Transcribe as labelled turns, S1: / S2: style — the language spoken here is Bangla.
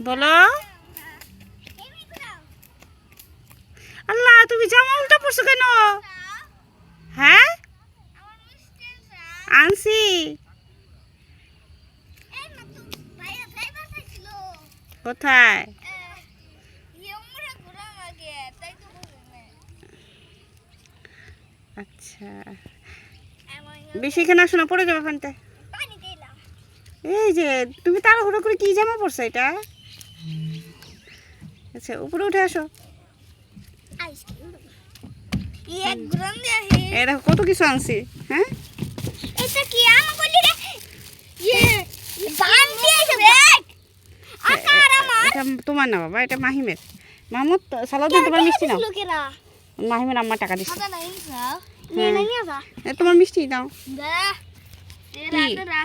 S1: বলো। আল্লাহ, তুমি জামা উল্টা পড়ছো কেন? হ্যাঁ, আনছি। কোথায়? আচ্ছা, বেশি এখানে আসো না, পড়ে যাবে ওখানটা। এই যে তুমি তাড়াহুড়ো করে কি জামা পড়ছো এটা? আচ্ছা, উপরে উঠে আসো। এই দেখো কত কিছু আনছি। হ্যাঁ,
S2: এটা কি আম বলি রে? বান দিয়েছে ব্যাগ। আকার আমার।
S1: এটা তোমার না বাবা, এটা মাহিমের। মাহমুদ, সালাউদ্দিন তোমার মিষ্টি নাও।
S2: লোকেরা
S1: মাহিমের আম্মা টাকা দিচ্ছে।
S2: সাদা নাই না। নিয়ে নিয়ে যা।
S1: তোমার মিষ্টি দাও।
S2: দা। এরা